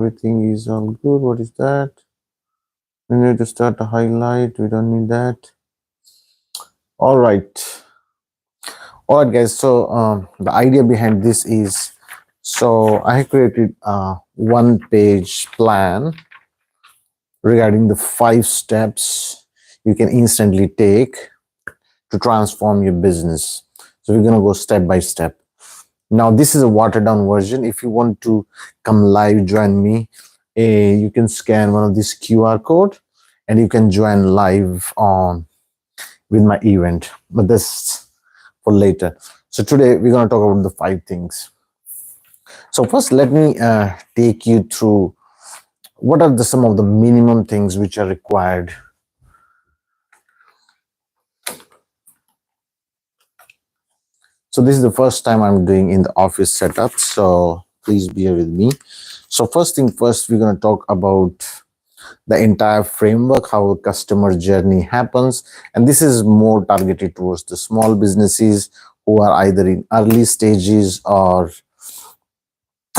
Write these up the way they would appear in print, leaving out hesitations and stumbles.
Everything is all good. What is that? We need to start a highlight. We don't need that. All right. All right, guys. So the idea behind this is, so I created a one-page plan regarding the 5 steps you can instantly take to transform your business. So we're gonna go step by step. Now, this is a watered down version. If you want to come live, join me. You can scan one of these QR code and you can join live on with my event. But this for later. So today we're going to talk about the 5 things. So first, let me take you through what are some of the minimum things which are required. So this is the first time I'm doing in the office setup. So please bear with me. So first thing first, we're going to talk about the entire framework, how a customer journey happens. And this is more targeted towards the small businesses who are either in early stages or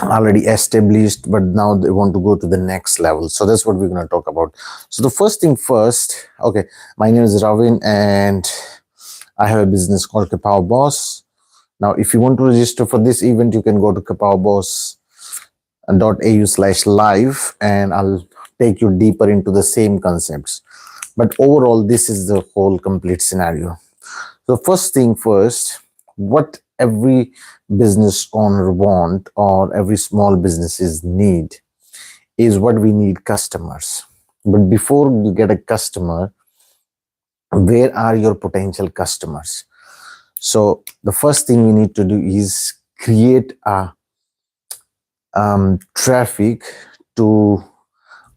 already established, but now they want to go to the next level. So that's what we're going to talk about. So the first thing first, okay, my name is Ravin and I have a business called Kapow Boss. Now, if you want to register for this event, you can go to kapowboss.au/live and I'll take you deeper into the same concepts. But overall, this is the whole complete scenario. So first thing first, what every business owner want or every small businesses need is what we need: customers. But before you get a customer, where are your potential customers? So the first thing you need to do is create a traffic to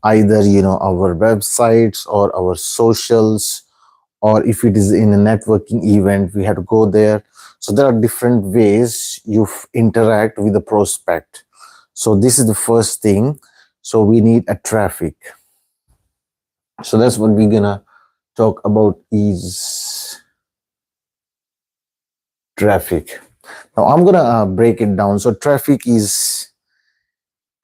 either our websites or our socials, or if it is in a networking event we have to go there. So there are different ways you interact with the prospect. So this is the first thing. So we need a traffic. So that's what we're gonna talk about is traffic. Now I'm gonna break it down. So traffic is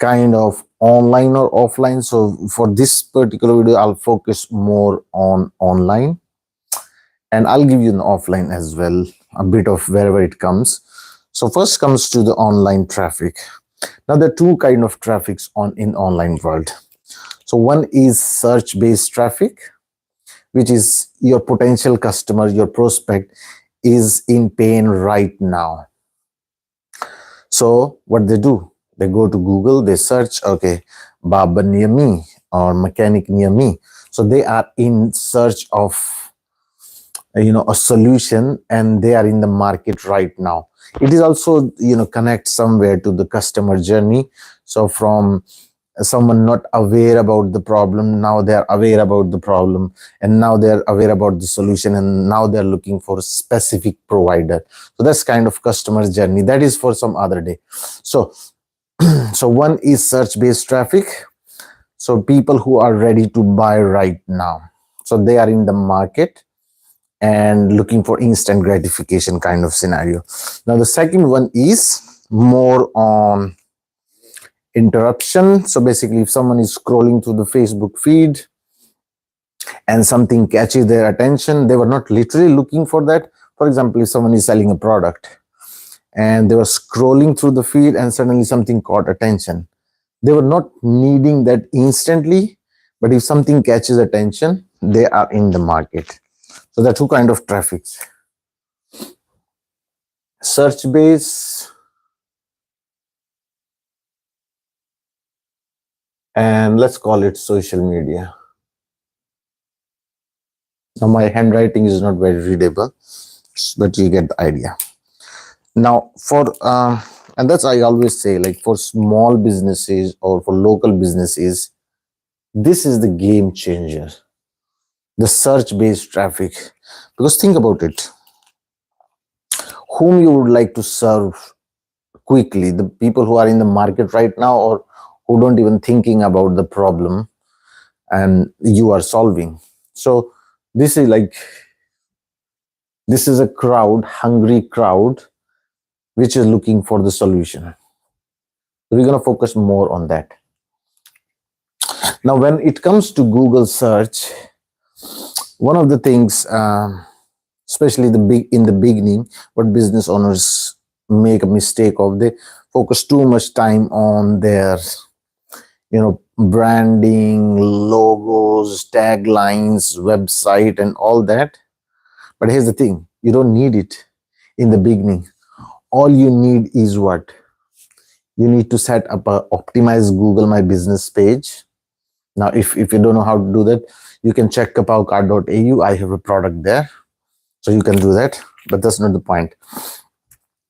kind of online or offline. So for this particular video I'll focus more on online, and I'll give you an offline as well, a bit of wherever it comes. So first comes to the online traffic. Now there are two kind of traffics in online world. So one is search based traffic, which is your potential customer, your prospect is in pain right now. So what they do, they go to Google, they search, okay, barber near me or mechanic near me. So they are in search of a solution, and they are in the market right now. It is also connect somewhere to the customer journey. So from someone not aware about the problem, now they are aware about the problem, and now they are aware about the solution, and now they are looking for a specific provider. So that's kind of customer journey. That is for some other day. So so one is search based traffic. So people who are ready to buy right now, so they are in the market and looking for instant gratification kind of scenario. Now the second one is more on interruption. So basically, if someone is scrolling through the Facebook feed and something catches their attention, they were not literally looking for that. For example, if someone is selling a product and they were scrolling through the feed and suddenly something caught attention, they were not needing that instantly, but if something catches attention, they are in the market. So there are two kind of traffics: search base and let's call it social media. Now my handwriting is not very readable, but you get the idea. Now for and that's, I always say, like for small businesses or for local businesses, this is the game changer, the search based traffic. Because think about it, whom you would like to serve quickly: the people who are in the market right now, or who don't even thinking about the problem and you are solving. So this is like, this is a crowd, hungry crowd, which is looking for the solution. So we're going to focus more on that. Now, when it comes to Google search, one of the things, especially in the beginning, what business owners make a mistake of, they focus too much time on their, branding, logos, taglines, website, and all that. But here's the thing: you don't need it in the beginning. All you need is what? You need to set up a optimized Google My Business page. Now, if you don't know how to do that, you can check kapowcard.au. I have a product there, so you can do that. But that's not the point.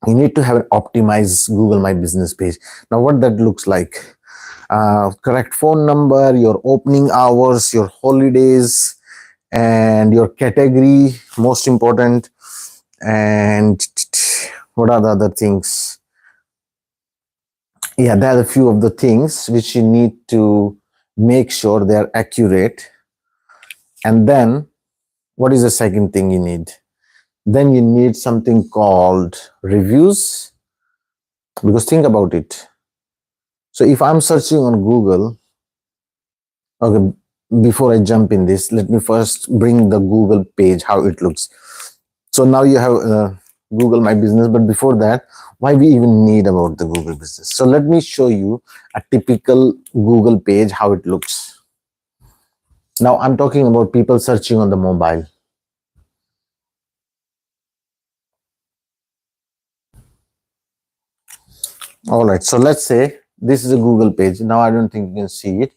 You need to have an optimized Google My Business page. Now, what that looks like: correct phone number, your opening hours, your holidays, and your category. Most important. And what are the other things? Yeah, there are a few of the things which you need to make sure they are accurate. And then, what is the second thing you need? Then you need something called reviews. Because think about it. So if I'm searching on Google, okay, before I jump in this, let me first bring the Google page, how it looks. So now you have Google My Business, but before that, why we even need about the Google Business? So let me show you a typical Google page, how it looks. Now I'm talking about people searching on the mobile. All right, so let's say this is a Google page. Now I don't think you can see it,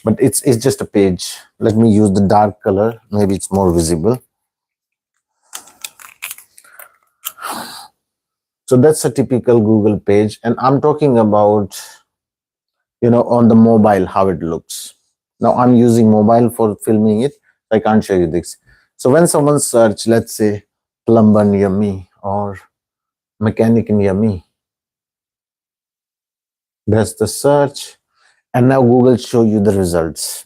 but it's just a page. Let me use the dark color, maybe it's more visible. So that's a typical Google page, and I'm talking about, on the mobile, how it looks. Now I'm using mobile for filming it. I can't show you this. So when someone search, let's say plumber near me or mechanic near me, that's the search. And now Google show you the results.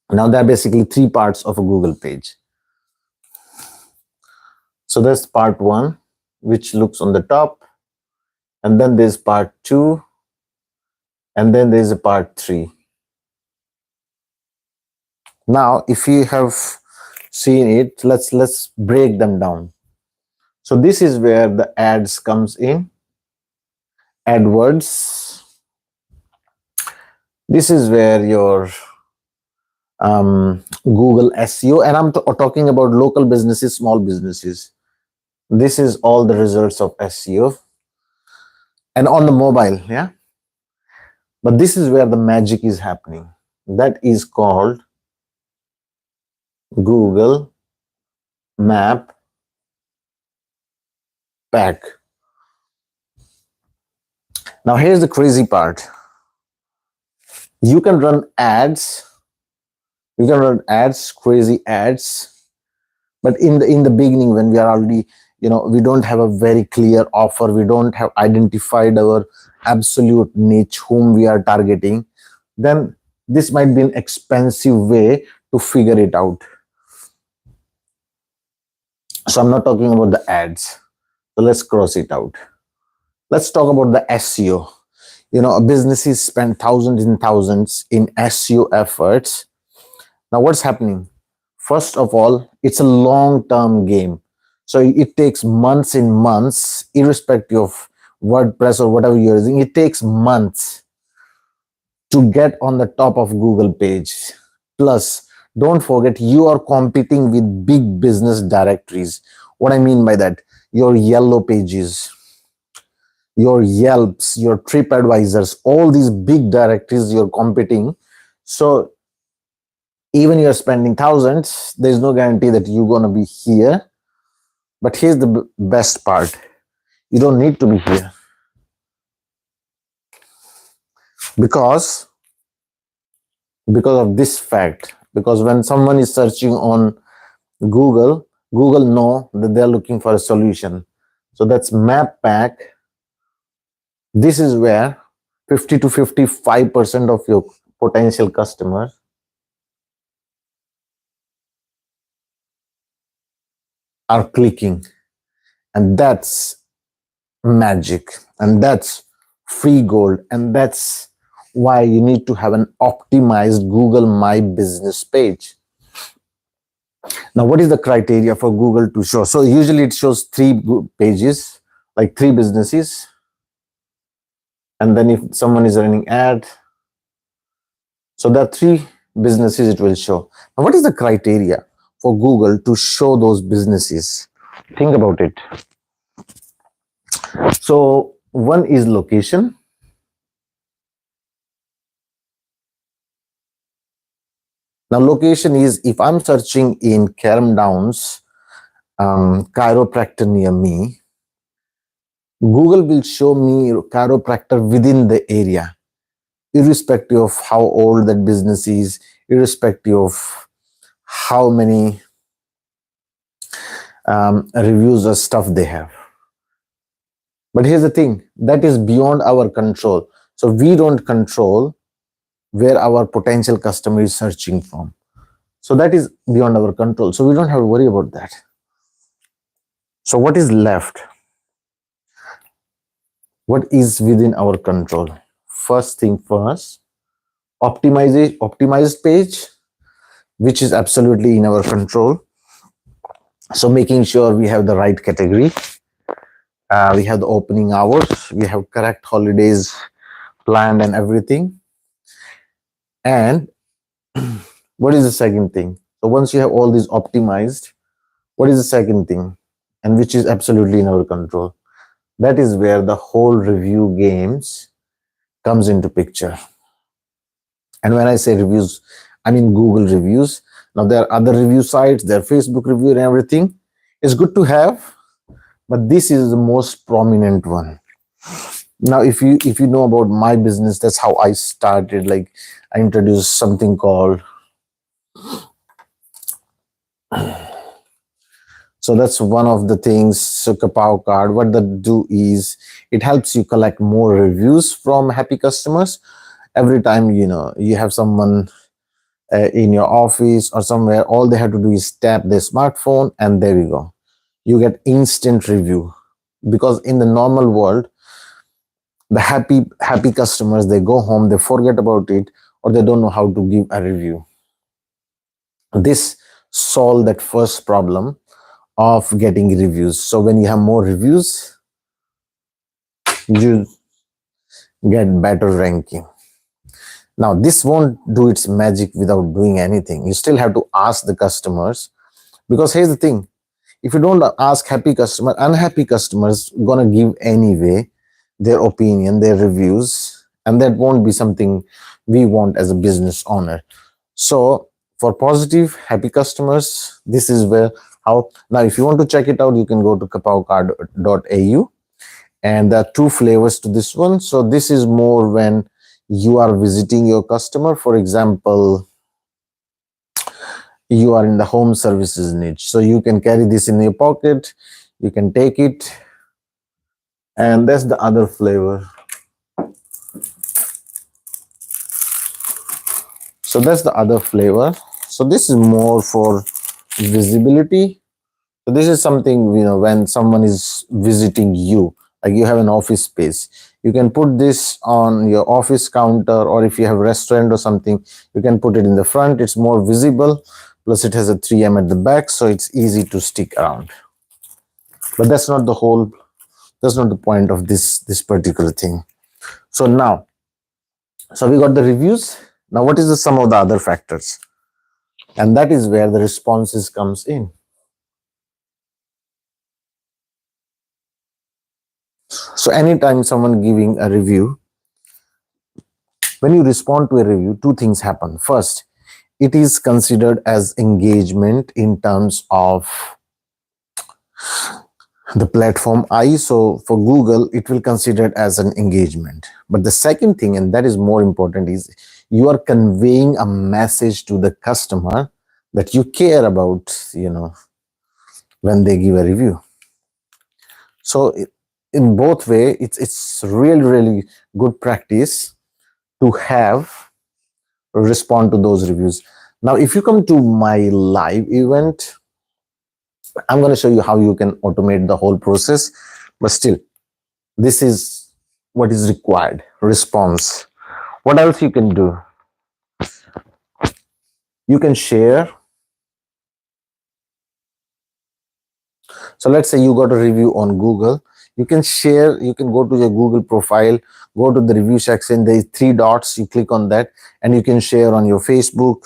Now there are basically three parts of a Google page. So that's part one, which looks on the top. And then there's part two. And then there's a part three. Now, if you have seen it, let's break them down. So this is where the ads comes in. AdWords. This is where your Google SEO, and I'm talking about local businesses, small businesses. This is all the results of SEO, and on the mobile, yeah. But this is where the magic is happening. That is called Google Map Pack. Now here's the crazy part. You can run ads. You can run ads, crazy ads. But in the beginning, when we are already, we don't have a very clear offer, we don't have identified our absolute niche, whom we are targeting, then this might be an expensive way to figure it out. So I'm not talking about the ads. So let's cross it out. Let's talk about the SEO. Businesses spend thousands and thousands in SEO efforts. Now what's happening? First of all, it's a long-term game. So it takes months and months, irrespective of WordPress or whatever you're using. It takes months to get on the top of Google page. Plus, don't forget, you are competing with big business directories. What I mean by that, your yellow pages, your Yelps, your TripAdvisors, all these big directories you're competing. So even you're spending thousands, there's no guarantee that you're going to be here. But here's the best part. You don't need to be here. Because of this fact. Because when someone is searching on Google know that they're looking for a solution. So that's Map Pack. This is where 50 to 55% of your potential customers are clicking. And that's magic. And that's free gold. And that's why you need to have an optimized Google My Business page. Now, what is the criteria for Google to show? So usually it shows three pages, like three businesses. And then if someone is running ad, so there are three businesses it will show. Now, what is the criteria for Google to show those businesses? Think about it. So one is location. Now, location is if I'm searching in Carrum Downs, chiropractor near me, Google will show me chiropractor within the area, irrespective of how old that business is, irrespective of how many reviews or stuff they have. But here's the thing, that is beyond our control. So we don't control where our potential customer is searching from. So that is beyond our control. So we don't have to worry about that. So what is left? What is within our control? First thing first, optimized page, which is absolutely in our control. So making sure we have the right category, we have the opening hours, we have correct holidays planned and everything. And what is the second thing? So once you have all these optimized, what is the second thing? And which is absolutely in our control. That is where the whole review games comes into picture. And when I say reviews, I mean Google reviews. Now there are other review sites, there are Facebook review and everything. It's good to have, but this is the most prominent one. Now, if you know about my business, that's how I started. Like I introduced something called, so that's one of the things. So Kapow card, what that do is it helps you collect more reviews from happy customers. Every time you have someone in your office or somewhere, all they have to do is tap their smartphone and there you go. You get instant review. Because in the normal world, the happy customers, they go home, they forget about it, or they don't know how to give a review. This solved that first problem of getting reviews. So when you have more reviews, you get better ranking. Now, this won't do its magic without doing anything. You still have to ask the customers, because here's the thing, if you don't ask happy customers, unhappy customers gonna give anyway their opinion, their reviews, and that won't be something we want as a business owner. So for positive, happy customers, this is where how. Now, if you want to check it out, you can go to kapowcard.au, and there are two flavors to this one. So this is more when you are visiting your customer. For example, you are in the home services niche, so you can carry this in your pocket, you can take it. And that's the other flavor. So that's the other flavor. So this is more for visibility. So this is something, when someone is visiting you, like you have an office space, you can put this on your office counter, or if you have a restaurant or something, you can put it in the front. It's more visible, plus it has a 3M at the back, so it's easy to stick around. But that's not the point of this particular thing. So now, so we got the reviews. Now what is the sum of the other factors? And that is where the responses comes in. So anytime someone giving a review, when you respond to a review, two things happen. First, it is considered as engagement in terms of the platform So for Google, it will consider it as an engagement. But the second thing, and that is more important, is you are conveying a message to the customer that you care about, when they give a review. So in both way, it's really, really good practice to have respond to those reviews. Now, if you come to my live event, I'm going to show you how you can automate the whole process, but still, this is what is required. Response. What else you can do? You can share. So let's say you got a review on Google. You can share, you can go to your Google profile, go to the review section. There is three dots. You click on that and you can share on your Facebook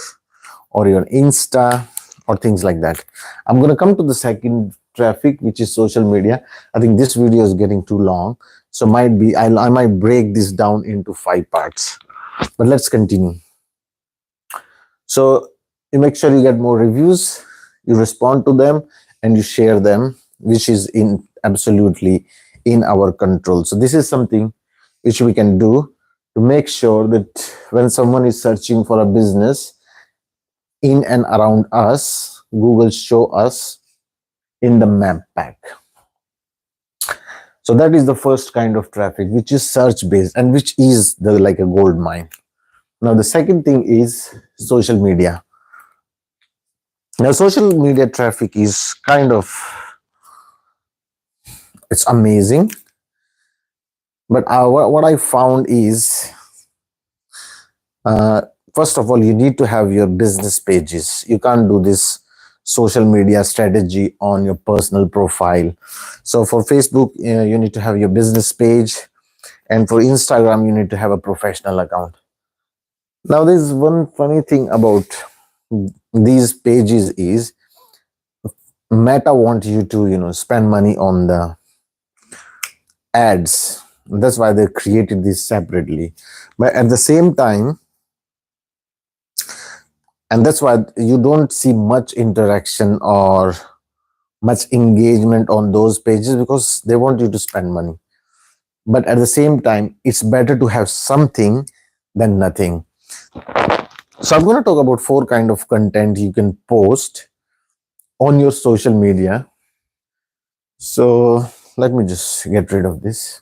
or your Insta or things like that. I'm going to come to the second traffic, which is social media. I think this video is getting too long. So might be, I might break this down into 5 parts, but let's continue. So you make sure you get more reviews, you respond to them, and you share them, which is in absolutely in our control. So this is something which we can do to make sure that when someone is searching for a business in and around us, Google show us in the map pack. So that is the first kind of traffic, which is search based and which is the like a gold mine. Now the second thing is social media. Now, social media traffic is kind of, it's amazing. But what I found is, uh, first of all, you need to have your business pages. You can't do this social media strategy on your personal profile. So for Facebook, you need to have your business page. And for Instagram, you need to have a professional account. Now, there's one funny thing about these pages is Meta want you to, spend money on the ads. That's why they created this separately. But at the same time, and that's why you don't see much interaction or much engagement on those pages because they want you to spend money. But at the same time, it's better to have something than nothing. So I'm going to talk about 4 kind of content you can post on your social media. So let me just get rid of this.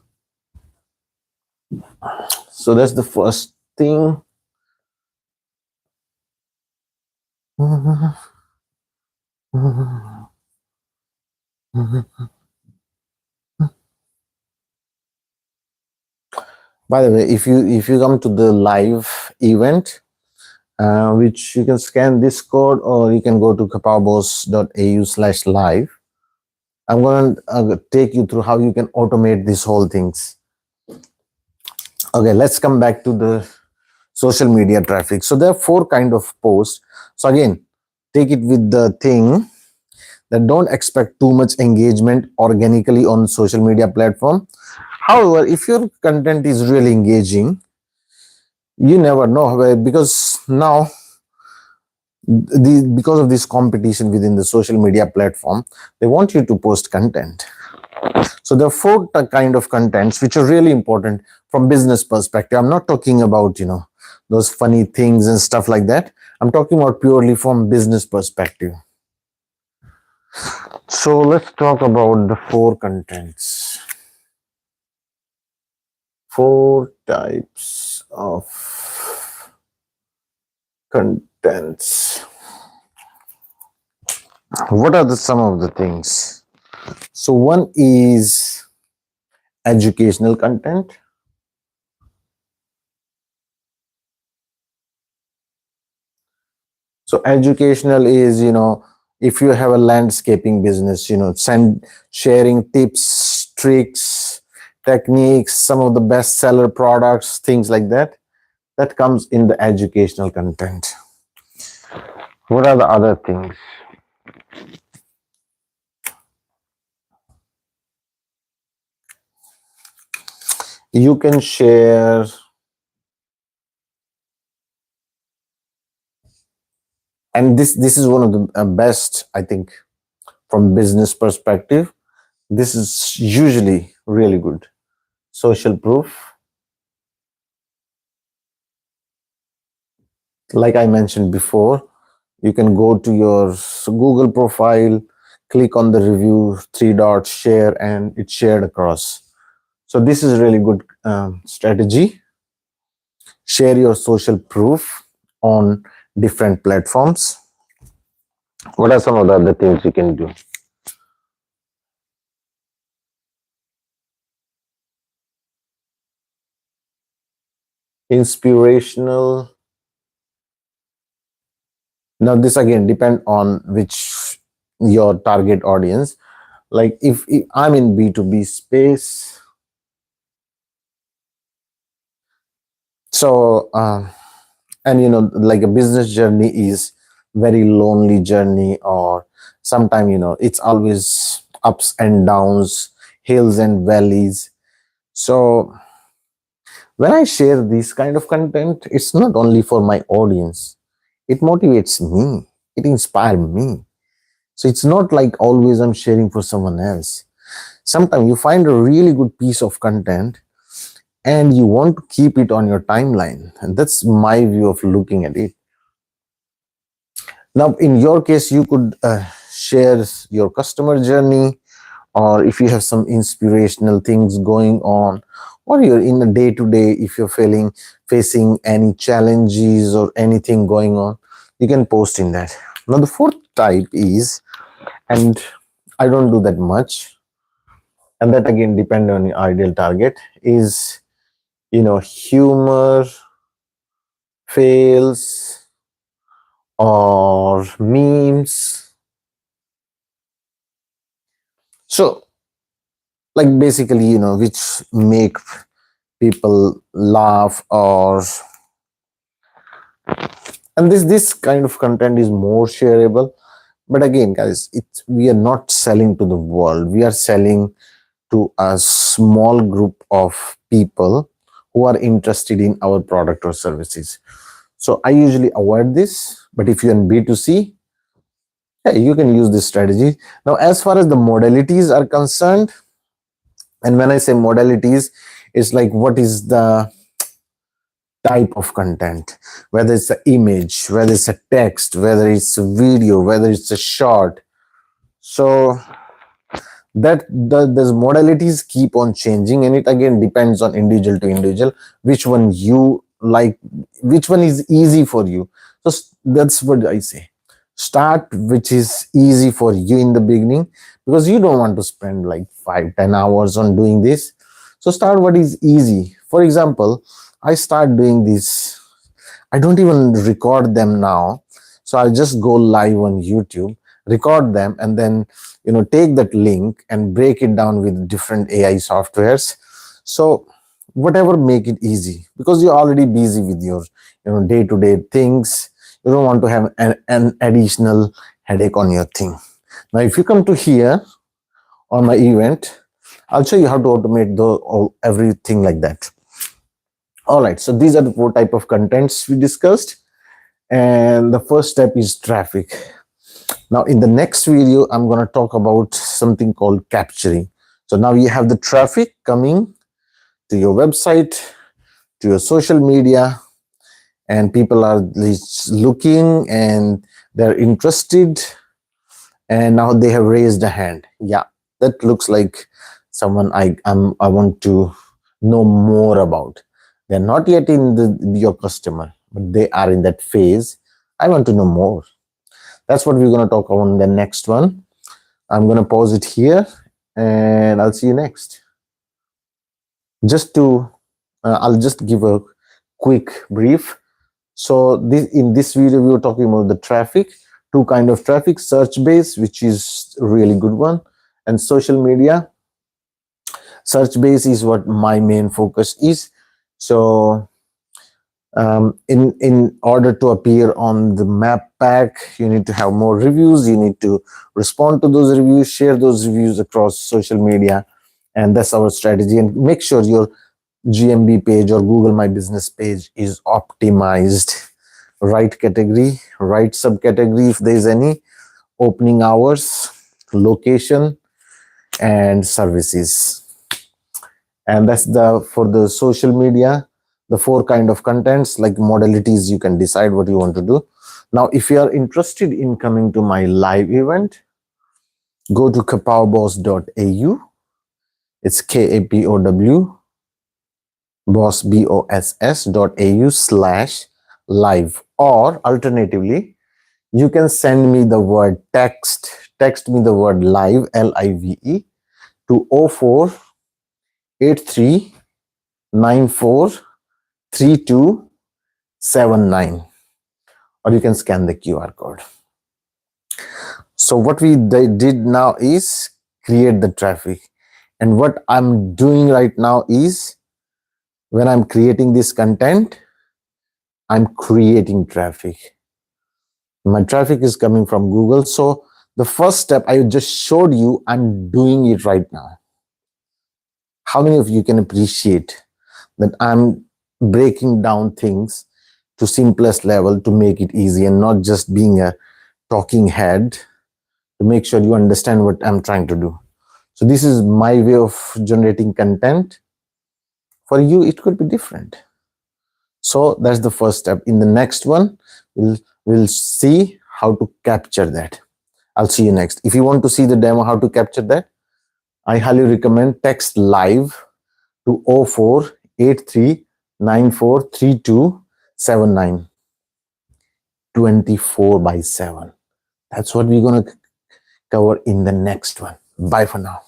So that's the first thing. By the way, if you come to the live event, which you can scan this code or you can go to kapabos.au/live. I'm going to take you through how you can automate these whole things. Okay, let's come back to the social media traffic. So there are 4 kind of posts. So again, take it with the thing that don't expect too much engagement organically on social media platform. However, if your content is really engaging, you never know, because now because of this competition within the social media platform, they want you to post content. So there are 4 kind of contents which are really important from business perspective. I'm not talking about those funny things and stuff like that. I'm talking about purely from business perspective. So let's talk about the 4 contents. 4 types of contents. What are some of the things? So one is educational content. So educational is, if you have a landscaping business, sharing tips, tricks, techniques, some of the bestseller products, things like that. That comes in the educational content. What are the other things? You can share and this is one of the best, I think, from business perspective. This is usually really good. Social proof. Like I mentioned before, you can go to your Google profile, click on the review, 3 dots, share, and it's shared across. So this is a really good strategy. Share your social proof on different platforms. What are some of the other things you can do? inspirational. Now this again depend on which your target audience. Like if I'm in B2B space, so and like a business journey is very lonely journey, or sometimes it's always ups and downs, hills and valleys. So when I share this kind of content, it's not only for my audience, it motivates me, it inspires me. So it's not like always I'm sharing for someone else. Sometimes you find a really good piece of content and you want to keep it on your timeline, and that's my view of looking at it. Now in your case, you could share your customer journey, or if you have some inspirational things going on, or you're in a day to day, if you're facing any challenges or anything going on, you can post in that. Now the fourth type is, and I don't do that much, and that again depend on your ideal target, is humor, fails, or memes. So like basically which make people laugh, or and this kind of content is more shareable. But again guys, we are not selling to the world, we are selling to a small group of people who are interested in our product or services. So I usually avoid this, but if you're in B2C, yeah, you can use this strategy. Now as far as the modalities are concerned, and when I say modalities, it's like what is the type of content, whether it's an image, whether it's a text, whether it's a video, whether it's a short. So those modalities keep on changing, and it again depends on individual to individual which one you like, which one is easy for you. So that's what I say, start which is easy for you in the beginning, because you don't want to spend like 5-10 hours on doing this. So start what is easy. For example, I start doing this, I don't even record them now. So I'll just go live on YouTube, record them, and then take that link and break it down with different AI softwares. So whatever make it easy, because you're already busy with your day-to-day things. You don't want to have an additional headache on your thing. Now if you come to here on my event, I'll show you how to automate everything like that. All right, so these are the four type of contents we discussed, and the first step is traffic. Now in the next video, I'm going to talk about something called capturing. So now you have the traffic coming to your website, to your social media, and people are looking and they're interested, and now they have raised a hand. Yeah, that looks like someone I want to know more about. They're not yet in your customer, but they are in that phase. I want to know more. That's what we're going to talk about in the next one. I'm going to pause it here, and I'll see you next. I'll just give a quick brief. So in this video, we were talking about the traffic, two kind of traffic: search base, which is a really good one, and social media. Search base is what my main focus is. So in order to appear on the map pack, you need to have more reviews. You need to respond to those reviews, share those reviews across social media, and that's our strategy. And make sure your GMB page or Google My Business page is optimized, right category, right subcategory if there is any, opening hours, location, and services. And that's for the social media, the four kind of contents, like modalities. You can decide what you want to do. Now if you are interested in coming to my live event, go to kapow.boss.au. it's KAPOW boss.au/live, or alternatively you can send me the word text me the word live, LIVE, to 048394 3279, or you can scan the QR code. So what we did now is create the traffic. And what I'm doing right now is, when I'm creating this content, I'm creating traffic. My traffic is coming from Google. So the first step I just showed you, I'm doing it right now. How many of you can appreciate that I'm breaking down things to simplest level to make it easy, and not just being a talking head, to make sure you understand what I'm trying to do. So this is my way of generating content. For you, it could be different. So that's the first step. In the next one, we'll see how to capture that. I'll see you next. If you want to see the demo how to capture that, I highly recommend text live to 0483943279, 24/7. That's what we're going to cover in the next one. Bye for now.